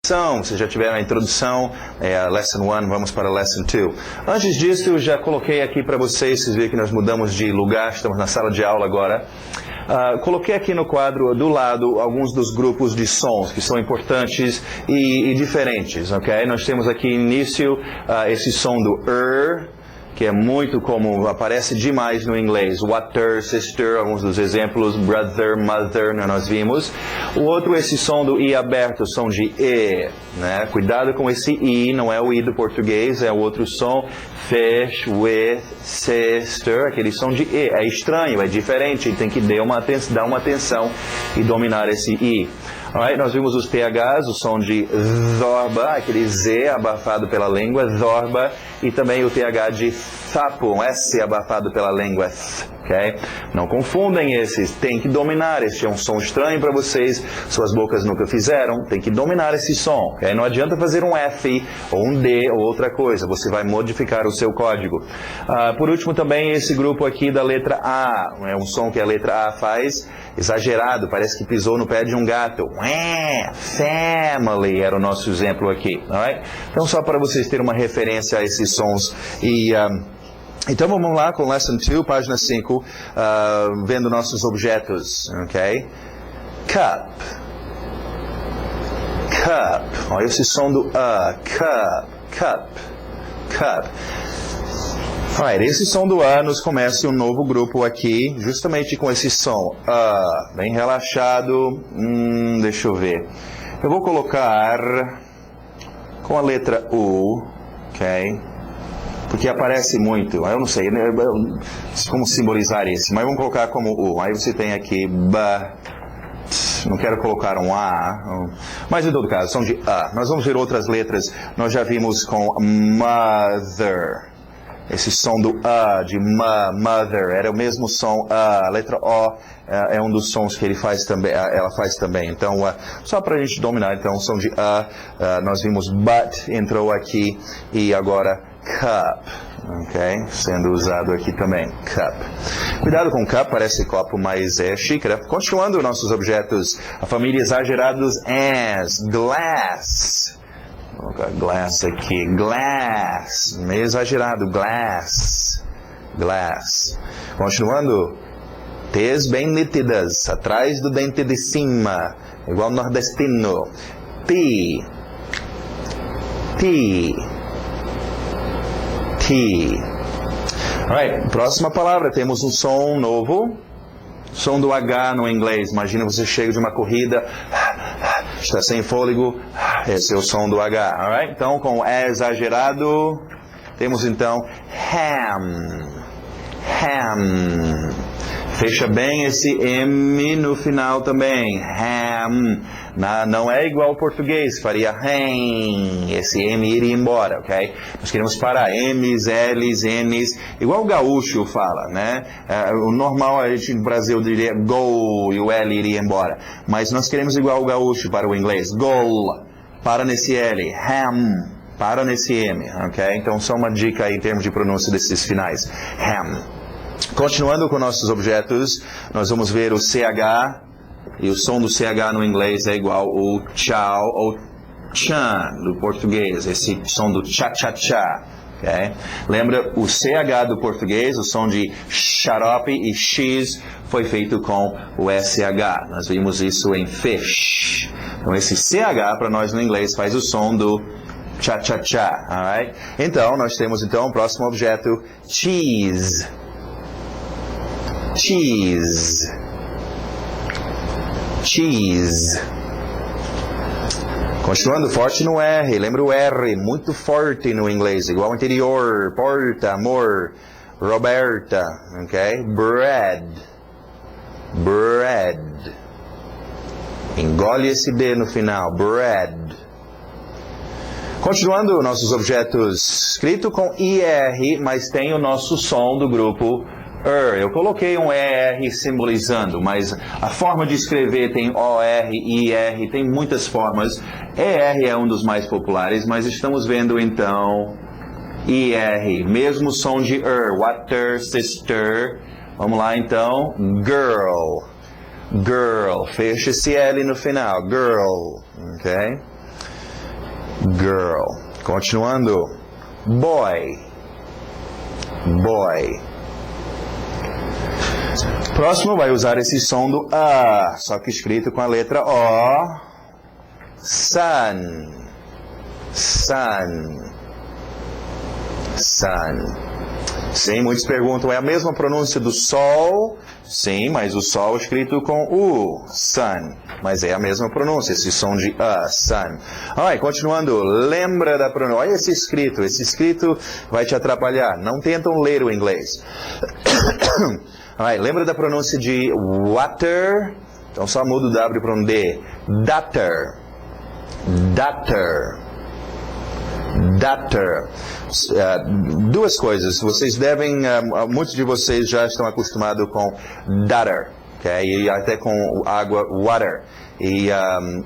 introdução. Vocês já tiveram a introdução, a Lesson 1, vamos para a Lesson 2. Antes disso, eu já coloquei aqui para vocês viram que nós mudamos de lugar, estamos na sala de aula agora. Coloquei aqui no quadro do lado alguns dos grupos de sons que são importantes e diferentes, ok? Nós temos aqui início esse som do que é muito comum, aparece demais no inglês. Water, sister, alguns dos exemplos, brother, mother, nós vimos. O outro, esse som do I aberto, som de E, né? Cuidado com esse I, não é o I do português, é o outro som. Fish, with, sister, aquele som de E. É estranho, é diferente, tem que dar uma atenção e dominar esse I. Alright, nós vimos os THs, o som de zorba, aquele Z abafado pela língua, zorba, e também o TH de sapo, um S abafado pela língua, ok? Não confundem esses, tem que dominar, este é um som estranho para vocês, suas bocas nunca fizeram, tem que dominar esse som, ok? Não adianta fazer um F, ou um D, ou outra coisa, você vai modificar o seu código. Por último também esse grupo aqui da letra A, é um som que a letra A faz, exagerado, parece que pisou no pé de um gato. Family era o nosso exemplo aqui. Alright? Então, só para vocês terem uma referência a esses sons. Então, vamos lá com Lesson 2, página 5, vendo nossos objetos. Ok? Cup. Cup. Olha esse som do Cup. Alright, esse som do A nos começa um novo grupo aqui, justamente com esse som. Bem relaxado. Deixa eu ver. Eu vou colocar com a letra U, ok? Porque aparece muito. Eu não sei como simbolizar esse, mas vamos colocar como U. Aí você tem aqui não quero colocar um A, mas em todo caso, som de A. Nós vamos ver outras letras. Nós já vimos com mother. Esse som do A, de mother, era o mesmo som. A letra O é um dos sons que ela faz também. Então, só para a gente dominar, então, o som de A, nós vimos but, entrou aqui, e agora cup, ok? Sendo usado aqui também, cup. Cuidado com cup, parece copo, mas é xícara. Continuando nossos objetos, a família exagerados as, glass. Vou colocar glass aqui. Glass. Meio exagerado. Glass. Continuando. T's bem nítidas. Atrás do dente de cima. Igual nordestino. T. Alright. Próxima palavra. Temos um som novo. Som do H no inglês. Imagina você chega de uma corrida. Está sem fôlego, esse é o som do H, alright? Então, com E exagerado, temos então ham. Fecha bem esse M no final também, ham. Não é igual ao português, faria ham, esse M iria embora, ok? Nós queremos parar, M's, L's, N's, igual o gaúcho fala, né? O normal a gente no Brasil diria go e o L iria embora. Mas nós queremos igual o gaúcho para o inglês, goal, para nesse L, ham, para nesse M, ok? Então só uma dica aí em termos de pronúncia desses finais, ham. Continuando com nossos objetos, nós vamos ver o CH. E o som do CH no inglês é igual o tchau ou chan do português. Esse som do cha-cha-cha. Okay? Lembra, o CH do português, o som de xarope e X foi feito com o SH. Nós vimos isso em fish. Então esse CH para nós no inglês faz o som do cha-cha-cha. Alright? Então nós temos então o próximo objeto, cheese. Continuando forte no R, lembra o R, muito forte no inglês, igual interior, porta, amor, Roberta, ok? Bread. Engole esse D no final, bread. Continuando nossos objetos, escrito com IR, mas tem o nosso som do grupo Eu coloquei um ER simbolizando, mas a forma de escrever tem OR, IR, tem muitas formas. ER é um dos mais populares, mas estamos vendo então IR, mesmo som de water, sister. Vamos lá então, girl, fecha esse L no final, girl, ok? girl. Continuando. Boy. Boy. Próximo vai usar esse som do A, só que escrito com a letra O. Sun. Sun. Sun. Sim, muitos perguntam, é a mesma pronúncia do sol? Sim, mas o sol escrito com U, sun. Mas é a mesma pronúncia, esse som de sun. Alright, continuando, lembra da pronúncia. Olha esse escrito vai te atrapalhar. Não tentam ler o inglês. Alright, lembra da pronúncia de water? Então só muda o W para um D. Daughter. Daughter. Daughter. Duas coisas. Vocês devem, muitos de vocês já estão acostumados com daughter, okay? E até com água, water. E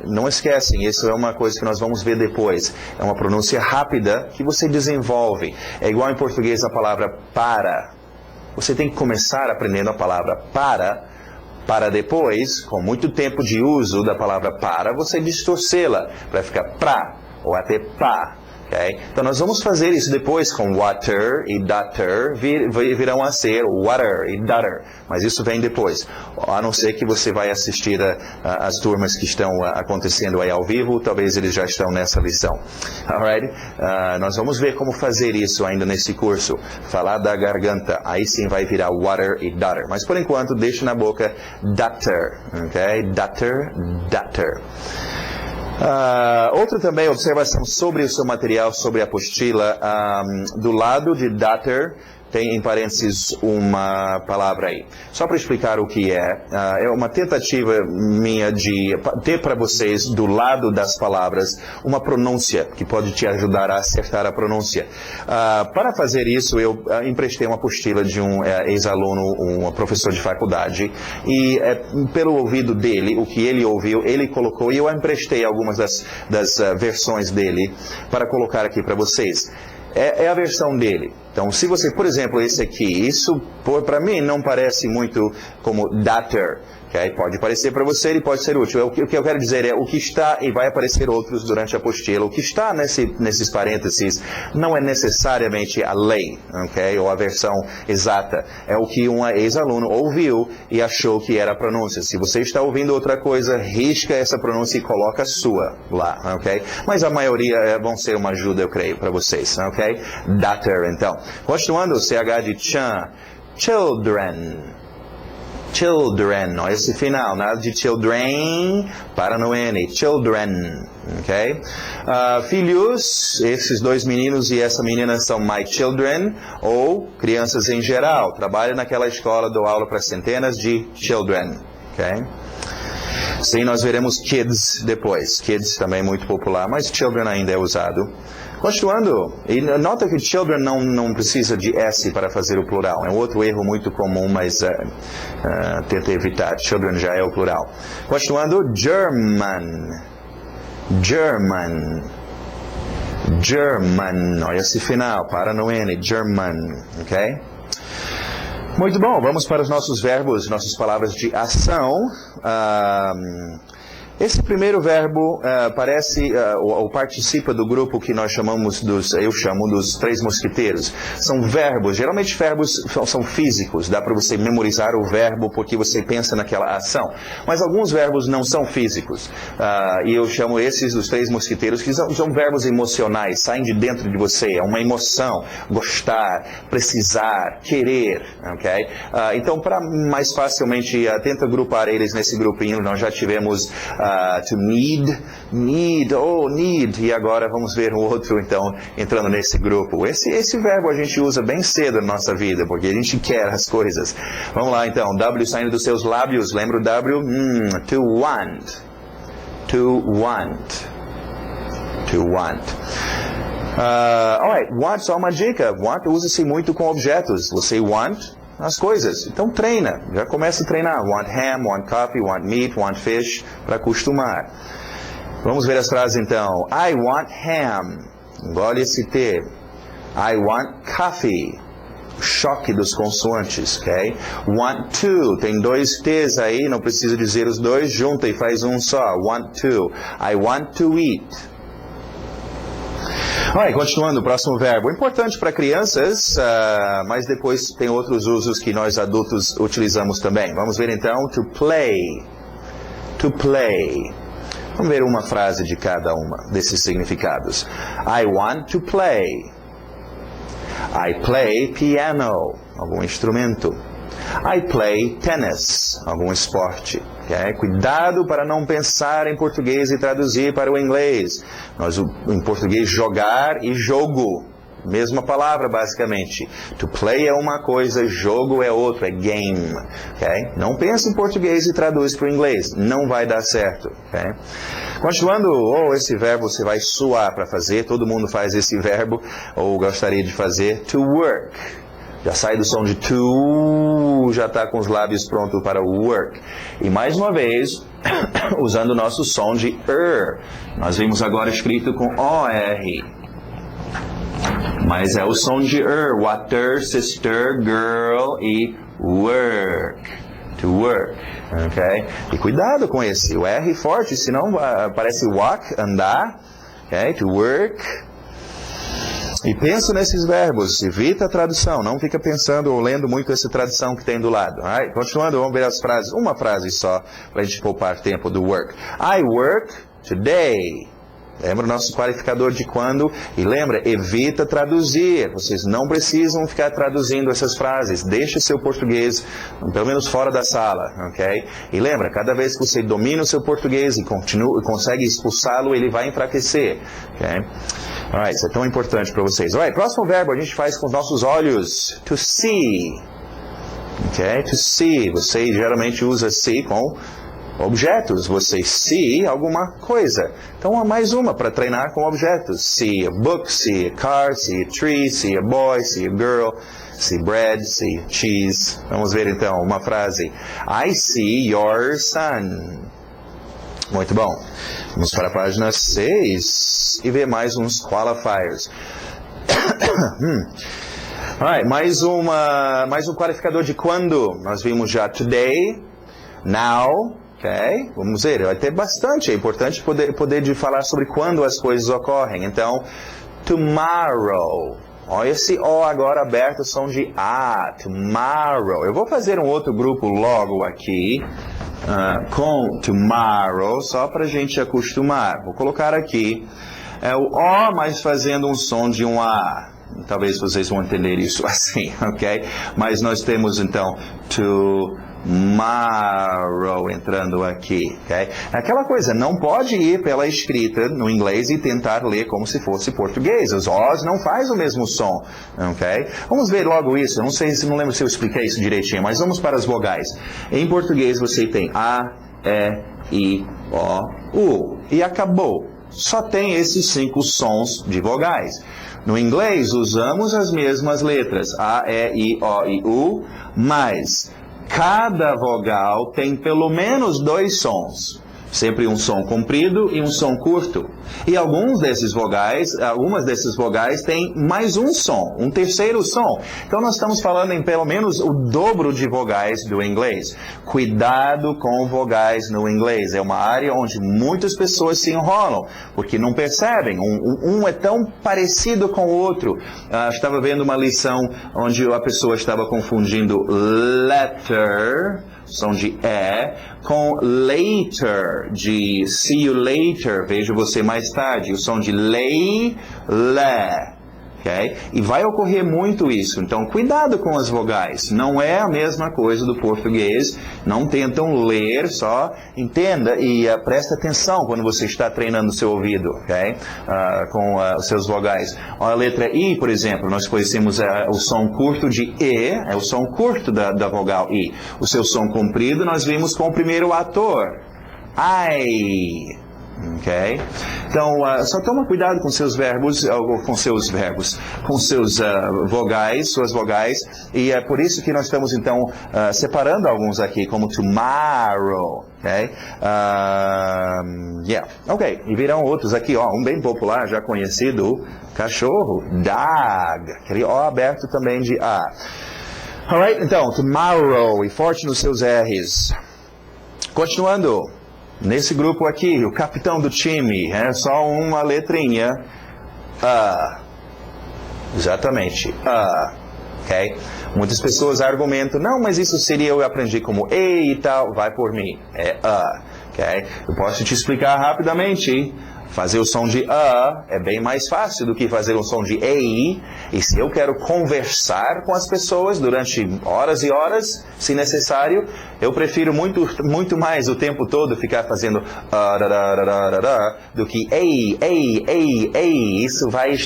não esquecem, isso é uma coisa que nós vamos ver depois. É uma pronúncia rápida que você desenvolve. É igual em português a palavra para. Você tem que começar aprendendo a palavra para depois, com muito tempo de uso da palavra para, você distorcê-la para ficar pra ou até pá. Okay? Então nós vamos fazer isso depois com water e daughter, virão a ser water e daughter, mas isso vem depois, a não ser que você vai assistir as turmas que estão acontecendo aí ao vivo, talvez eles já estão nessa lição. Alright? Nós vamos ver como fazer isso ainda nesse curso, falar da garganta, aí sim vai virar water e daughter, mas por enquanto deixa na boca daughter, okay? Daughter, daughter. Outra também observação sobre o seu material, sobre a apostila, do lado de daughter tem em parênteses uma palavra aí. Só para explicar o que é uma tentativa minha de ter para vocês, do lado das palavras, uma pronúncia que pode te ajudar a acertar a pronúncia. Para fazer isso, eu emprestei uma apostila de um ex-aluno, um professor de faculdade, e pelo ouvido dele, o que ele ouviu, ele colocou, e eu emprestei algumas das versões dele para colocar aqui para vocês. É a versão dele. Então, se você, por exemplo, esse aqui, isso para mim não parece muito como daughter. Okay? Pode parecer para você, ele pode ser útil. O que eu quero dizer é o que está, e vai aparecer outros durante a apostila, o que está nesses parênteses não é necessariamente a lei, okay? Ou a versão exata. É o que um ex-aluno ouviu e achou que era a pronúncia. Se você está ouvindo outra coisa, risca essa pronúncia e coloca a sua lá. Okay? Mas a maioria vão ser uma ajuda, eu creio, para vocês. Okay? Daughter, então. Continuando, o CH de chan. Children. Children, olha esse final, nada de children, para no N, children, ok? Filhos, esses dois meninos e essa menina são my children, ou crianças em geral, trabalho naquela escola, dou aula para centenas de children, ok? Sim, nós veremos kids depois, kids também é muito popular, mas children ainda é usado. Continuando, e nota que children não precisa de S para fazer o plural. É um outro erro muito comum, mas tenta evitar. Children já é o plural. Continuando, German. German. German. Olha esse final, para no N. German. Ok? Muito bom, vamos para os nossos verbos, nossas palavras de ação. Esse primeiro verbo parece ou participa do grupo que nós chamamos eu chamo dos três mosquiteiros. São verbos, geralmente verbos são físicos, dá para você memorizar o verbo porque você pensa naquela ação. Mas alguns verbos não são físicos. E eu chamo esses dos três mosquiteiros, que são verbos emocionais, saem de dentro de você, é uma emoção, gostar, precisar, querer, ok? Então, para mais facilmente, tenta agrupar eles nesse grupinho, nós já tivemos to need, e agora vamos ver o outro, então, entrando nesse grupo. Esse verbo a gente usa bem cedo na nossa vida, porque a gente quer as coisas. Vamos lá, então, W saindo dos seus lábios, lembra o W? To want, to want, to want. Alright, want, só uma dica, want usa-se muito com objetos, você want as coisas. Então treina, já começa a treinar. Want ham, want coffee, want meat, want fish, para acostumar. Vamos ver as frases então. I want ham. Engole esse T. I want coffee. Choque dos consoantes, ok? Want to. Tem dois T's aí, não precisa dizer os dois, junta e faz um só. Want to. I want to eat. Continuando, o próximo verbo. Importante para crianças, mas depois tem outros usos que nós adultos utilizamos também. Vamos ver então, to play. To play. Vamos ver uma frase de cada uma desses significados. I want to play. I play piano, algum instrumento. I play tennis, algum esporte. Okay? Cuidado para não pensar em português e traduzir para o inglês. Nós, em português, jogar e jogo. Mesma palavra, basicamente. To play é uma coisa, jogo é outra, é game. Okay? Não pense em português e traduz para o inglês. Não vai dar certo. Okay? Continuando, esse verbo você vai suar para fazer. Todo mundo faz esse verbo, ou gostaria de fazer. To work. Já sai do som de to, já está com os lábios prontos para o work. E mais uma vez, usando o nosso som de nós vimos agora escrito com O-R. Mas é o som de water, sister, girl e work. To work. Okay? E cuidado com esse, o R forte, senão parece walk, andar. Okay? To work. E pensa nesses verbos, evita a tradução, não fica pensando ou lendo muito essa tradução que tem do lado. Right? Continuando, vamos ver as frases, uma frase só, para a gente poupar tempo do work. I work today. Lembra o nosso qualificador de quando? E lembra, evita traduzir. Vocês não precisam ficar traduzindo essas frases. Deixe seu português, pelo menos fora da sala, ok? E lembra, cada vez que você domina o seu português e consegue expulsá-lo, ele vai enfraquecer, ok? Alright, isso é tão importante para vocês. Alright, próximo verbo a gente faz com os nossos olhos. To see. Ok? To see. Você geralmente usa see com objetos. Você see alguma coisa. Então, há mais uma para treinar com objetos. See a book, see a car, see a tree, see a boy, see a girl, see bread, see cheese. Vamos ver então uma frase. I see your son. Muito bom. Vamos para a página 6 e ver mais uns qualifiers. Alright, mais um qualificador de quando. Nós vimos já today, now, ok? Vamos ver, vai ter bastante. É importante poder de falar sobre quando as coisas ocorrem. Então, tomorrow. Olha esse O agora aberto, som de A. Tomorrow. Eu vou fazer um outro grupo logo aqui. Com tomorrow, só para a gente acostumar. Vou colocar aqui o O, mas fazendo um som de um A. Talvez vocês vão entender isso assim, ok? Mas nós temos então tomorrow entrando aqui, ok? Aquela coisa, não pode ir pela escrita no inglês e tentar ler como se fosse português. Os Os não faz o mesmo som, ok? Vamos ver logo isso. Eu não lembro se eu expliquei isso direitinho, mas vamos para as vogais. Em português você tem A, E, I, O, U. E acabou. Só tem esses 5 sons de vogais. No inglês usamos as mesmas letras, A, E, I, O e U, mas cada vogal tem pelo menos 2 sons. Sempre um som comprido e um som curto. E algumas dessas vogais têm mais um som, um terceiro som. Então nós estamos falando em pelo menos o dobro de vogais do inglês. Cuidado com vogais no inglês. É uma área onde muitas pessoas se enrolam, porque não percebem. Um é tão parecido com o outro. Estava vendo uma lição onde a pessoa estava confundindo letter, som de E, com later, de see you later, vejo você mais tarde, o som de lay, le. Okay? E vai ocorrer muito isso. Então, cuidado com as vogais. Não é a mesma coisa do português. Não tentam ler, só entenda e preste atenção quando você está treinando o seu ouvido, okay? Com os seus vogais. A letra I, por exemplo, nós conhecemos o som curto de E, é o som curto da vogal I. O seu som comprido nós vimos com o primeiro ator. I. Ok? Então, só toma cuidado com seus verbos, com seus vogais, suas vogais, e é por isso que nós estamos, então, separando alguns aqui, como tomorrow, ok? Ok, e virão outros aqui, um bem popular, já conhecido, cachorro, dog, aquele O aberto também de A. Alright, então, tomorrow, e forte nos seus R's. Continuando. Nesse grupo aqui, o capitão do time, é só uma letrinha. Exatamente. Ok? Muitas pessoas argumentam, não, mas isso seria eu aprendi como e tal, vai por mim. É ok? Eu posso te explicar rapidamente. Fazer o som de é bem mais fácil do que fazer o som de e. E se eu quero conversar com as pessoas durante horas e horas, se necessário, eu prefiro muito mais o tempo todo ficar fazendo do que ei. Isso vai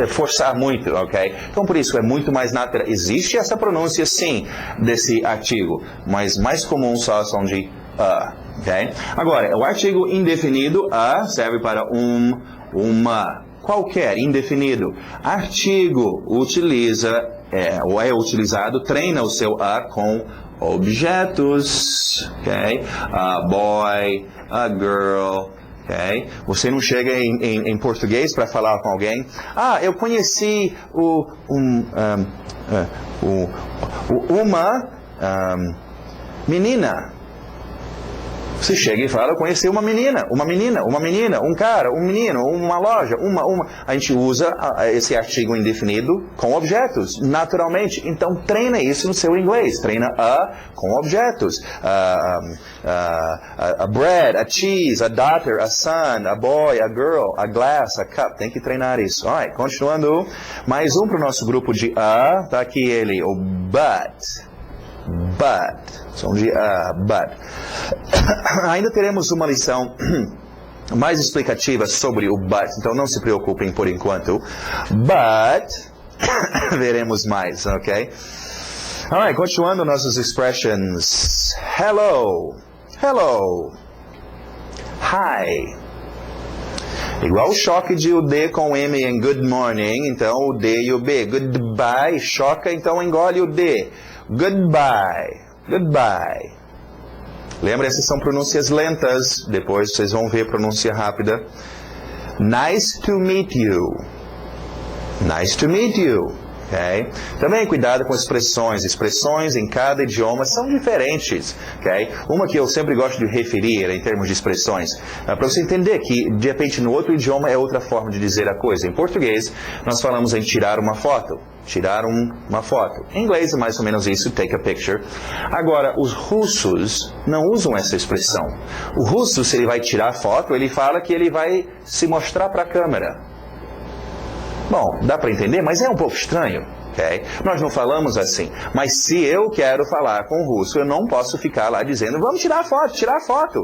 forçar muito, ok? Então, por isso, é muito mais natural. Existe essa pronúncia, sim, desse artigo, mas mais comum só o som de ok? Agora, o artigo indefinido, serve para uma, qualquer, indefinido. Artigo utiliza, ou é utilizado, treina o seu com objetos, ok? A boy, a girl, ok? Você não chega em português para falar com alguém. Eu conheci uma menina. Você chega e fala, eu conheci uma menina, um cara, um menino, uma loja, A gente usa esse artigo indefinido com objetos, naturalmente. Então, treina isso no seu inglês. Treina com objetos. A bread, a cheese, a daughter, a son, a boy, a girl, a glass, a cup. Tem que treinar isso. Alright, continuando. Mais um para o nosso grupo de Tá aqui ele, o but. Som de but. Ainda teremos uma lição mais explicativa sobre o but, então não se preocupem por enquanto. But, veremos mais, ok? Alright, continuando nossas expressions. Hello. Hi. Igual o choque de o D com o M em good morning, então o D e o B. Goodbye, choca, então engole o D. Goodbye. Lembra, essas são pronúncias lentas. Depois vocês vão ver pronúncia rápida. Nice to meet you. Okay? Também cuidado com expressões. Expressões em cada idioma são diferentes. Okay? Uma que eu sempre gosto de referir em termos de expressões, para você entender que, de repente, no outro idioma é outra forma de dizer a coisa. Em português, nós falamos em tirar uma foto. Em inglês é mais ou menos isso, take a picture. Agora, os russos não usam essa expressão. O russo, se ele vai tirar foto, ele fala que ele vai se mostrar para a câmera. Bom, dá para entender, mas é um pouco estranho. Okay? Nós não falamos assim. Mas se eu quero falar com o russo, eu não posso ficar lá dizendo, vamos tirar foto.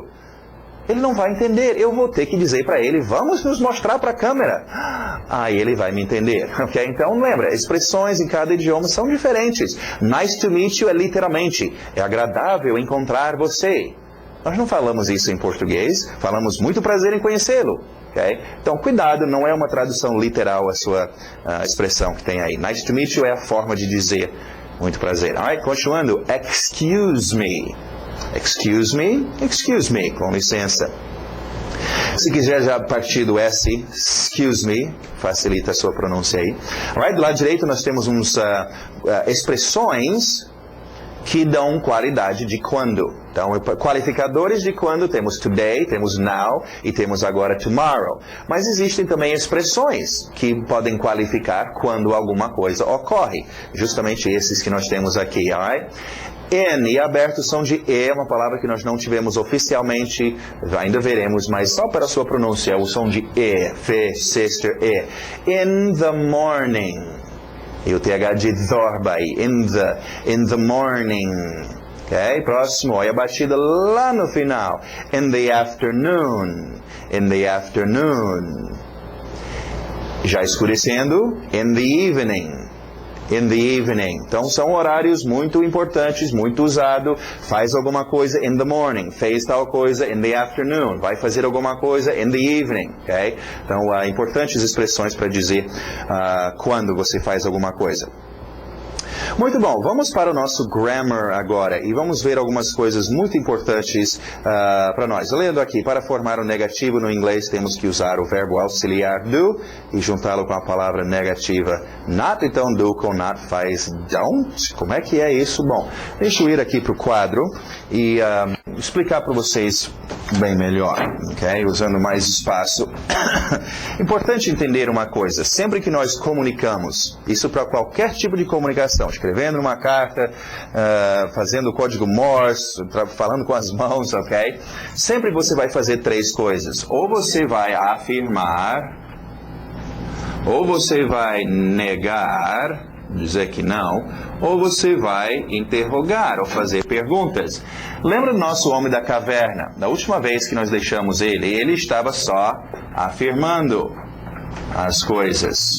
Ele não vai entender. Eu vou ter que dizer para ele, vamos nos mostrar para a câmera. Aí ele vai me entender. Okay? Então, lembra, expressões em cada idioma são diferentes. Nice to meet you é literalmente, é agradável encontrar você. Nós não falamos isso em português, falamos muito prazer em conhecê-lo. Okay? Então, cuidado, não é uma tradução literal a sua expressão que tem aí. Nice to meet you é a forma de dizer muito prazer. Alright, continuando. Excuse me, com licença. Se quiser já partir do S, excuse me, facilita a sua pronúncia aí. Alright, do lado direito nós temos uns expressões que dão qualidade de quando. Então, qualificadores de quando temos today, temos now e temos agora tomorrow. Mas existem também expressões que podem qualificar quando alguma coisa ocorre. Justamente esses que nós temos aqui, alright? In e aberto são de E, uma palavra que nós não tivemos oficialmente, ainda veremos, mas só para a sua pronúncia, o som de E, fe, sister, E. In the morning. E o TH de Zorba aí, in the morning. Ok, próximo, olha a batida lá no final. In the afternoon. Já escurecendo, in the evening. Então, são horários muito importantes, muito usado. Faz alguma coisa in the morning. Fez tal coisa in the afternoon. Vai fazer alguma coisa in the evening. Okay? Então, importantes expressões para dizer quando você faz alguma coisa. Muito bom, vamos para o nosso grammar agora e vamos ver algumas coisas muito importantes para nós. Lendo aqui, para formar o negativo no inglês temos que usar o verbo auxiliar do e juntá-lo com a palavra negativa not. Então, do com not faz don't. Como é que é isso? Bom, deixa eu ir aqui para o quadro e... explicar para vocês bem melhor, ok? Usando mais espaço. Importante entender uma coisa, sempre que nós comunicamos, isso para qualquer tipo de comunicação, escrevendo uma carta, fazendo o código Morse, falando com as mãos, ok? Sempre você vai fazer três coisas. Ou você vai afirmar, ou você vai negar, dizer que não, ou você vai interrogar ou fazer perguntas. Lembra do nosso homem da caverna? Da última vez que nós deixamos ele estava só afirmando as coisas.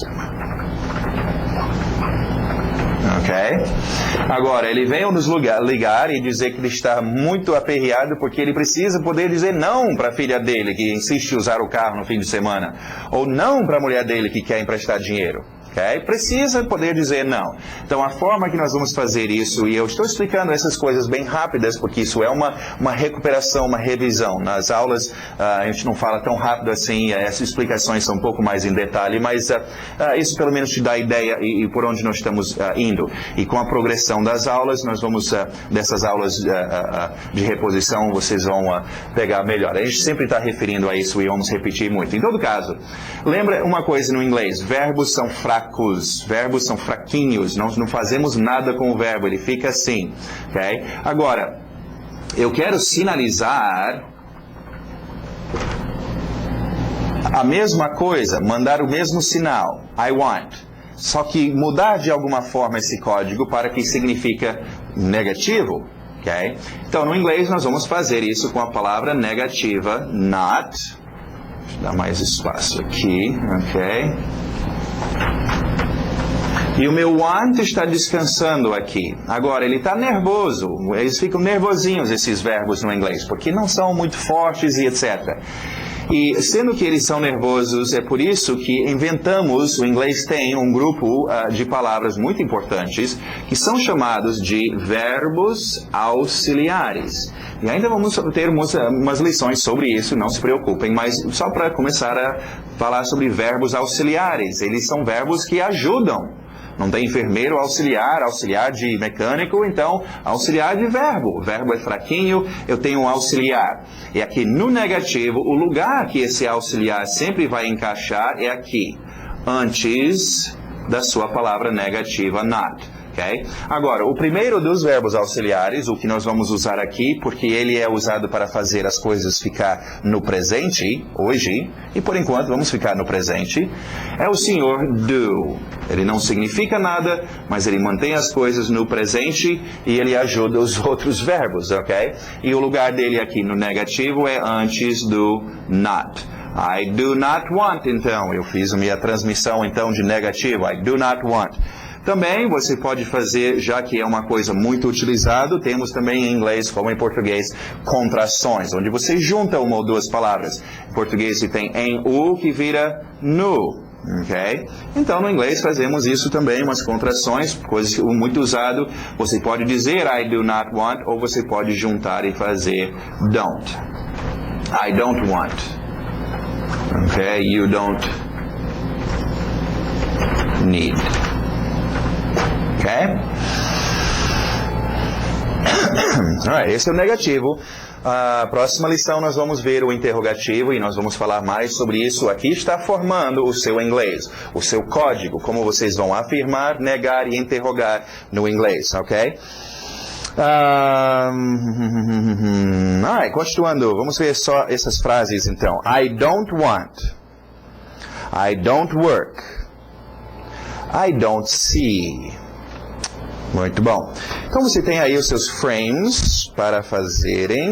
Ok? Agora, ele veio nos ligar e dizer que ele está muito aperreado porque ele precisa poder dizer não para a filha dele que insiste em usar o carro no fim de semana. Ou não para a mulher dele que quer emprestar dinheiro. Okay? Precisa poder dizer não. Então, a forma que nós vamos fazer isso, e eu estou explicando essas coisas bem rápidas, porque isso é uma recuperação, uma revisão. Nas aulas, a gente não fala tão rápido assim, essas explicações são um pouco mais em detalhe, mas isso pelo menos te dá ideia e por onde nós estamos indo. E com a progressão das aulas, nós vamos, dessas aulas de reposição, vocês vão pegar melhor. A gente sempre está referindo a isso e vamos repetir muito. Em todo caso, lembra uma coisa no inglês, verbos são fracos. Verbos são fraquinhos, nós não fazemos nada com o verbo, ele fica assim, ok? Agora, eu quero sinalizar a mesma coisa, mandar o mesmo sinal, I want, só que mudar de alguma forma esse código para que significa negativo, ok? Então, no inglês, nós vamos fazer isso com a palavra negativa, not, deixa eu dar mais espaço aqui, ok? E o meu want está descansando aqui. Agora, ele está nervoso. Eles ficam nervosinhos, esses verbos no inglês, porque não são muito fortes e etc. E sendo que eles são nervosos, é por isso que inventamos, o inglês tem um grupo de palavras muito importantes, que são chamados de verbos auxiliares. E ainda vamos ter umas lições sobre isso, não se preocupem, mas só para começar a falar sobre verbos auxiliares. Eles são verbos que ajudam. Não tem enfermeiro auxiliar, auxiliar de mecânico, então auxiliar de verbo. O verbo é fraquinho, eu tenho um auxiliar. E aqui no negativo, o lugar que esse auxiliar sempre vai encaixar é aqui, antes da sua palavra negativa not. Okay? Agora, o primeiro dos verbos auxiliares, o que nós vamos usar aqui, porque ele é usado para fazer as coisas ficar no presente, hoje, e por enquanto vamos ficar no presente, é o senhor do. Ele não significa nada, mas ele mantém as coisas no presente e ele ajuda os outros verbos, ok? E o lugar dele aqui no negativo é antes do not. I do not want, então. Eu fiz a minha transmissão, então, de negativo. I do not want. Também você pode fazer, já que é uma coisa muito utilizada, temos também em inglês, como em português, contrações, onde você junta uma ou duas palavras. Em português você tem em o que vira no. Okay? Então, no inglês fazemos isso também, umas contrações, coisas muito usado. Você pode dizer I do not want, ou você pode juntar e fazer don't. I don't want. Okay? You don't need. Okay? Alright, esse é o negativo. A próxima lição nós vamos ver o interrogativo e nós vamos falar mais sobre isso. Aqui está formando o seu inglês, o seu código, como vocês vão afirmar, negar e interrogar no inglês, ok? Continuando, vamos ver só essas frases então. I don't want. I don't work. I don't see. Muito bom. Então você tem aí os seus frames para fazerem.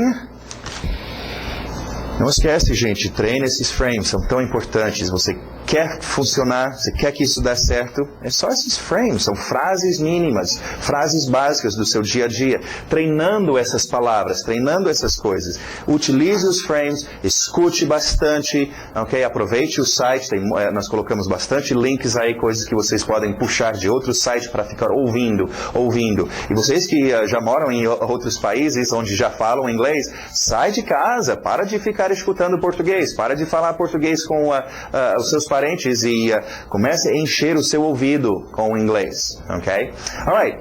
Não esquece, gente, treine esses frames, são tão importantes. Você quer funcionar, você quer que isso dê certo, é só esses frames, são frases mínimas, frases básicas do seu dia a dia, treinando essas palavras, treinando essas coisas. Utilize os frames, escute bastante, ok? Aproveite o site, nós colocamos bastante links aí, coisas que vocês podem puxar de outros sites para ficar ouvindo. E vocês que já moram em outros países onde já falam inglês, sai de casa, para de ficar escutando português, para de falar português com os seus parentes e comece a encher o seu ouvido com o inglês, ok? Alright.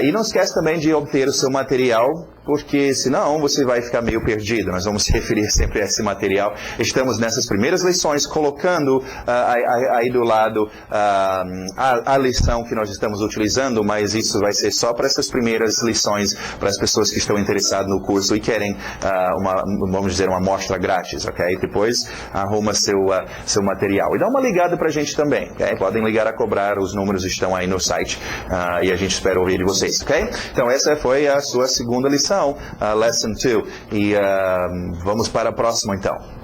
E não esquece também de obter o seu material porque senão você vai ficar meio perdido. Nós vamos se referir sempre a esse material. Estamos nessas primeiras lições colocando aí do lado a lição que nós estamos utilizando, mas isso vai ser só para essas primeiras lições, para as pessoas que estão interessadas no curso e querem vamos dizer, uma amostra grátis, ok? Depois arruma seu material. E dá uma ligada para a gente também, ok? Podem ligar a cobrar, os números estão aí no site e a gente espera ouvir de vocês, ok? Então essa foi a sua segunda lição, Lesson 2. E vamos para a próxima então.